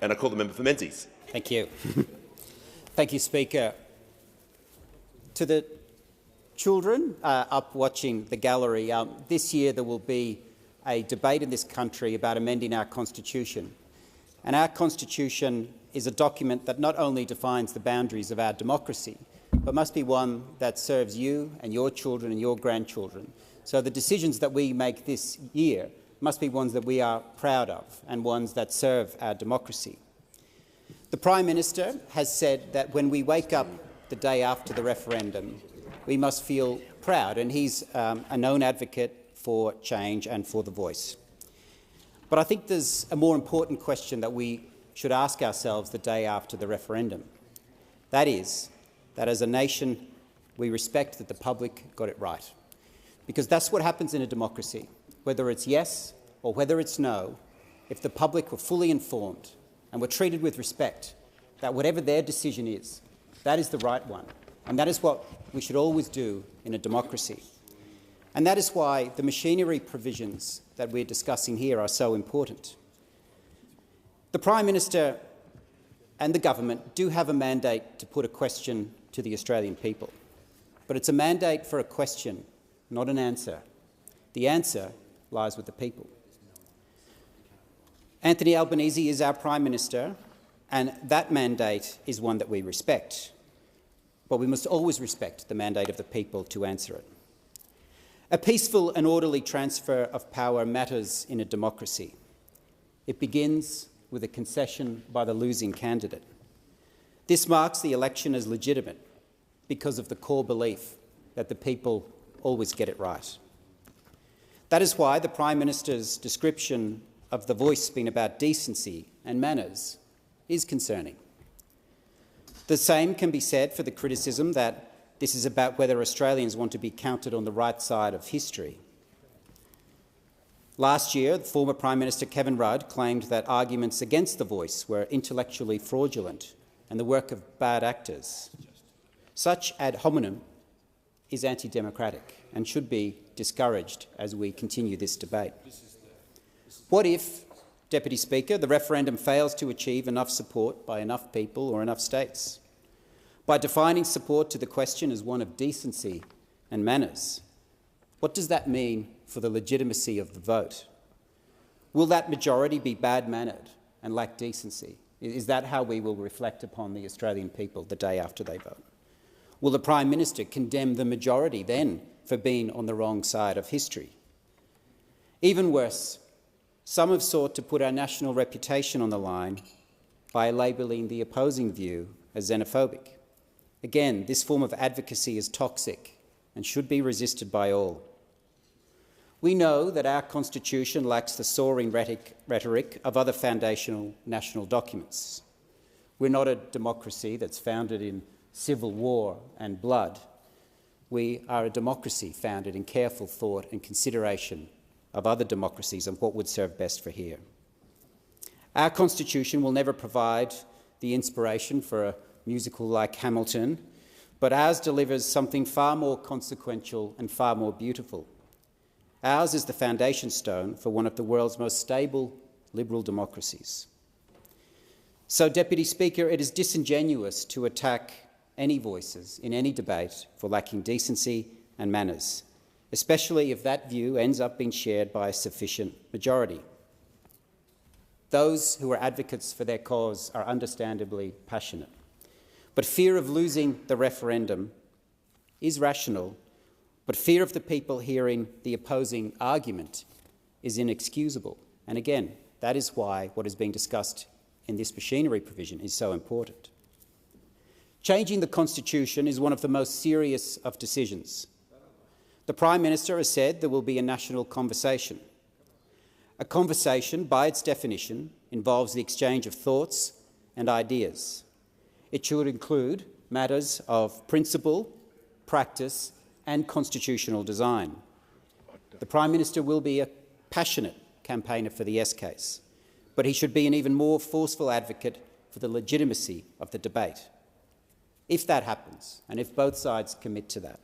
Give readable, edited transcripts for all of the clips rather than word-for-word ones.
And I call the member for Menzies. Thank you. Thank you, Speaker. To the children up watching the gallery, this year there will be a debate in this country about amending our Constitution. And our Constitution is a document that not only defines the boundaries of our democracy, but must be one that serves you and your children and your grandchildren. So the decisions that we make this year must be ones that we are proud of and ones that serve our democracy. The Prime Minister has said that when we wake up the day after the referendum, we must feel proud, and he's a known advocate for change and for the voice. But I think there's a more important question that we should ask ourselves the day after the referendum. That is, that as a nation we respect that the public got it right. Because that's what happens in a democracy. Whether it's yes or whether it's no, if the public were fully informed and were treated with respect, that whatever their decision is, that is the right one. And that is what we should always do in a democracy. And that is why the machinery provisions that we're discussing here are so important. The Prime Minister and the government do have a mandate to put a question to the Australian people. But it's a mandate for a question, not an answer. The answer lies with the people. Anthony Albanese is our Prime Minister, and that mandate is one that we respect. But we must always respect the mandate of the people to answer it. A peaceful and orderly transfer of power matters in a democracy. It begins with a concession by the losing candidate. This marks the election as legitimate because of the core belief that the people always get it right. That is why the Prime Minister's description of the voice being about decency and manners is concerning. The same can be said for the criticism that this is about whether Australians want to be counted on the right side of history. Last year, the former Prime Minister Kevin Rudd claimed that arguments against the voice were intellectually fraudulent and the work of bad actors. Such ad hominem is anti-democratic and should be discouraged as we continue this debate. What if, Deputy Speaker, the referendum fails to achieve enough support by enough people or enough states? By defining support to the question as one of decency and manners, what does that mean for the legitimacy of the vote? Will that majority be bad-mannered and lack decency? Is that how we will reflect upon the Australian people the day after they vote? Will the Prime Minister condemn the majority then for being on the wrong side of history? Even worse, some have sought to put our national reputation on the line by labelling the opposing view as xenophobic. Again, this form of advocacy is toxic and should be resisted by all. We know that our Constitution lacks the soaring rhetoric of other foundational national documents. We're not a democracy that's founded in civil war and blood. We are a democracy founded in careful thought and consideration of other democracies and what would serve best for here. Our Constitution will never provide the inspiration for a musical like Hamilton, but ours delivers something far more consequential and far more beautiful. Ours is the foundation stone for one of the world's most stable liberal democracies. So, Deputy Speaker, it is disingenuous to attack any voices in any debate for lacking decency and manners, especially if that view ends up being shared by a sufficient majority. Those who are advocates for their cause are understandably passionate, but fear of losing the referendum is rational, but fear of the people hearing the opposing argument is inexcusable. And again, that is why what is being discussed in this machinery provision is so important. Changing the Constitution is one of the most serious of decisions. The Prime Minister has said there will be a national conversation. A conversation, by its definition, involves the exchange of thoughts and ideas. It should include matters of principle, practice and constitutional design. The Prime Minister will be a passionate campaigner for the yes case, but he should be an even more forceful advocate for the legitimacy of the debate. If that happens, and if both sides commit to that,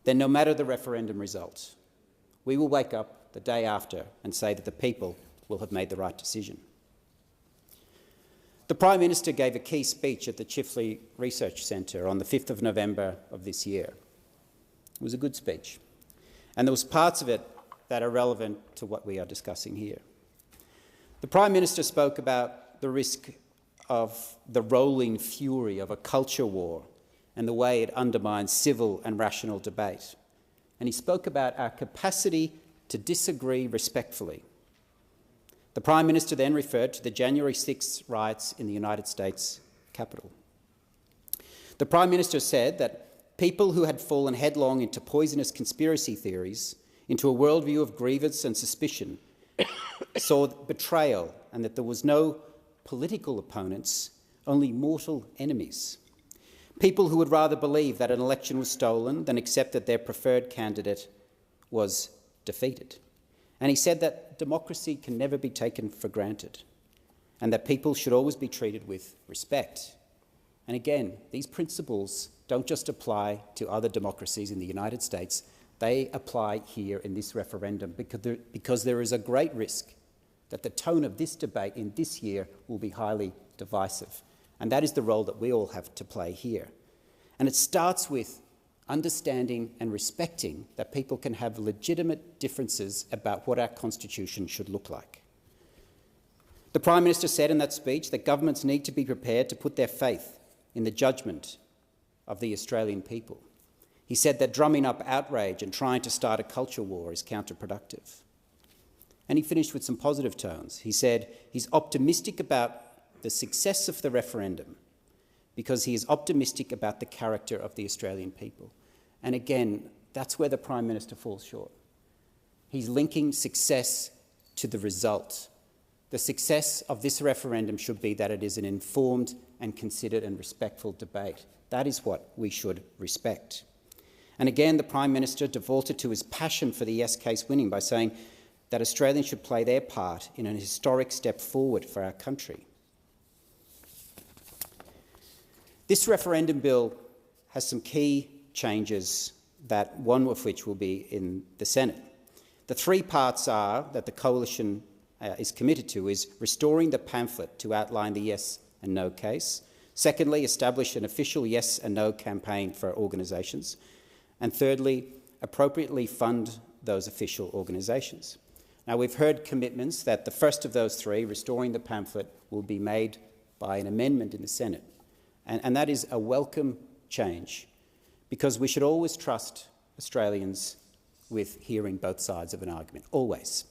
then no matter the referendum result, we will wake up the day after and say that the people will have made the right decision. The Prime Minister gave a key speech at the Chifley Research Centre on the 5th of November of this year. It was a good speech, and there was parts of it that are relevant to what we are discussing here. The Prime Minister spoke about the risk of the rolling fury of a culture war and the way it undermines civil and rational debate. And he spoke about our capacity to disagree respectfully. The Prime Minister then referred to the January 6th riots in the United States Capitol. The Prime Minister said that people who had fallen headlong into poisonous conspiracy theories, into a worldview of grievance and suspicion, saw betrayal, and that there was no political opponents, only mortal enemies. People who would rather believe that an election was stolen than accept that their preferred candidate was defeated. And he said that democracy can never be taken for granted and that people should always be treated with respect. And again, these principles don't just apply to other democracies in the United States, they apply here in this referendum because there is a great risk that the tone of this debate in this year will be highly divisive. And that is the role that we all have to play here. And it starts with understanding and respecting that people can have legitimate differences about what our constitution should look like. The Prime Minister said in that speech that governments need to be prepared to put their faith in the judgment of the Australian people. He said that drumming up outrage and trying to start a culture war is counterproductive. And he finished with some positive tones. He said he's optimistic about the success of the referendum because he is optimistic about the character of the Australian people. And again, that's where the Prime Minister falls short. He's linking success to the result. The success of this referendum should be that it is an informed and considered and respectful debate. That is what we should respect. And again, the Prime Minister defaulted to his passion for the yes case winning by saying that Australians should play their part in an historic step forward for our country. This referendum bill has some key changes, that one of which will be in the Senate. The three parts are that the coalition is committed to is restoring the pamphlet to outline the yes and no case. Secondly, establish an official yes and no campaign for organisations. And thirdly, appropriately fund those official organisations. Now, we've heard commitments that the first of those three, restoring the pamphlet, will be made by an amendment in the Senate. And that is a welcome change, because we should always trust Australians with hearing both sides of an argument, always.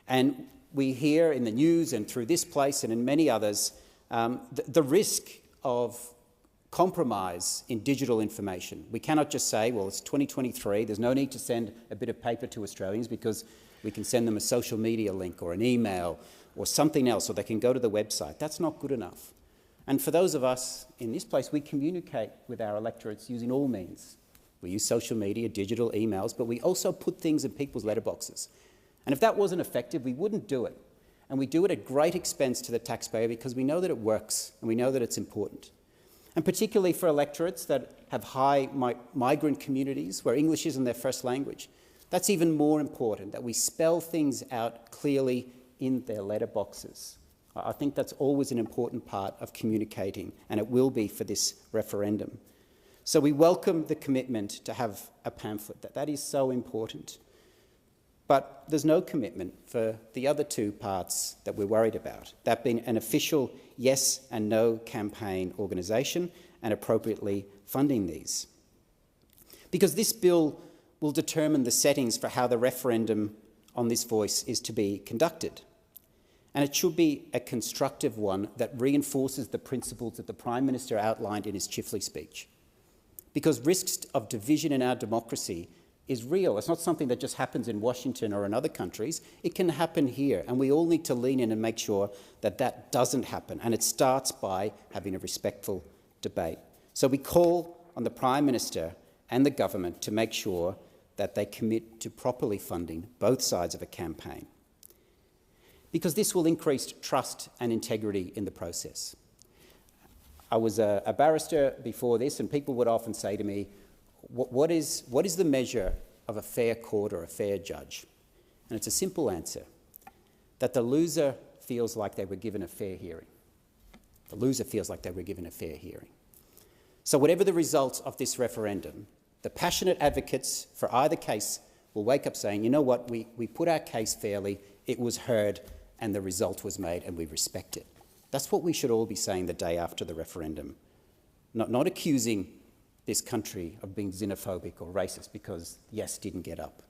And we hear in the news and through this place and in many others the risk of compromise in digital information. We cannot just say, well, it's 2023, there's no need to send a bit of paper to Australians because we can send them a social media link or an email or something else, or they can go to the website. That's not good enough. And for those of us in this place, we communicate with our electorates using all means. We use social media, digital emails, but we also put things in people's letterboxes. And if that wasn't effective, we wouldn't do it. And we do it at great expense to the taxpayer because we know that it works and we know that it's important. And particularly for electorates that have high migrant communities where English isn't their first language, that's even more important, that we spell things out clearly in their letterboxes. I think that's always an important part of communicating, and it will be for this referendum. So we welcome the commitment to have a pamphlet. That is so important. But there's no commitment for the other two parts that we're worried about, that being an official yes and no campaign organisation and appropriately funding these. Because this bill will determine the settings for how the referendum on this voice is to be conducted. And it should be a constructive one that reinforces the principles that the Prime Minister outlined in his Chifley speech. Because risks of division in our democracy is real. It's not something that just happens in Washington or in other countries. It can happen here, and we all need to lean in and make sure that that doesn't happen. And it starts by having a respectful debate. So we call on the Prime Minister and the government to make sure that they commit to properly funding both sides of a campaign, because this will increase trust and integrity in the process. I was a barrister before this, and people would often say to me, what is the measure of a fair court or a fair judge? And it's a simple answer, that the loser feels like they were given a fair hearing. The loser feels like they were given a fair hearing. So whatever the result of this referendum, the passionate advocates for either case will wake up saying, you know what, we put our case fairly, it was heard, and the result was made, and we respect it. That's what we should all be saying the day after the referendum, not accusing this country of being xenophobic or racist because Yes didn't get up.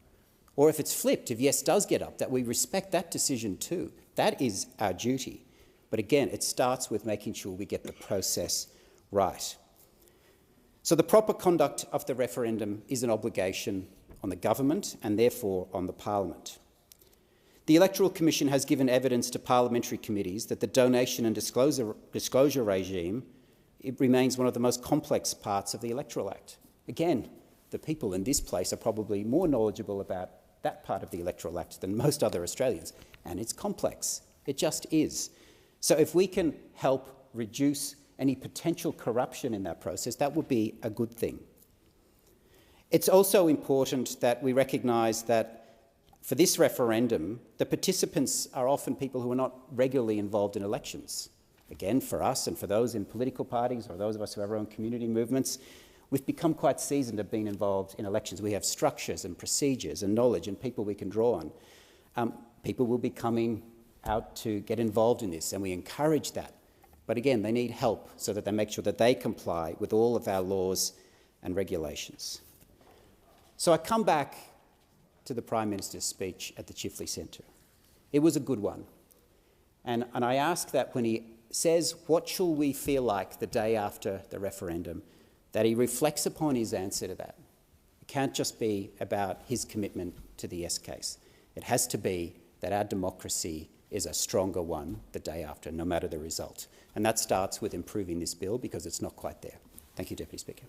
Or if it's flipped, if Yes does get up, that we respect that decision too. That is our duty. But again, it starts with making sure we get the process right. So the proper conduct of the referendum is an obligation on the government and therefore on the parliament. The Electoral Commission has given evidence to parliamentary committees that the donation and disclosure regime, it remains one of the most complex parts of the Electoral Act. Again, the people in this place are probably more knowledgeable about that part of the Electoral Act than most other Australians, and it's complex. It just is. So if we can help reduce any potential corruption in that process, that would be a good thing. It's also important that we recognise that for this referendum, the participants are often people who are not regularly involved in elections. Again, for us and for those in political parties or those of us who have our own community movements, we've become quite seasoned at being involved in elections. We have structures and procedures and knowledge and people we can draw on. People will be coming out to get involved in this, and we encourage that. But again, they need help so that they make sure that they comply with all of our laws and regulations. So I come back to the Prime Minister's speech at the Chifley Centre. It was a good one. And I ask that when he says, what shall we feel like the day after the referendum, that he reflects upon his answer to that. It can't just be about his commitment to the Yes case. It has to be that our democracy is a stronger one the day after, no matter the result. And that starts with improving this bill because it's not quite there. Thank you, Deputy Speaker.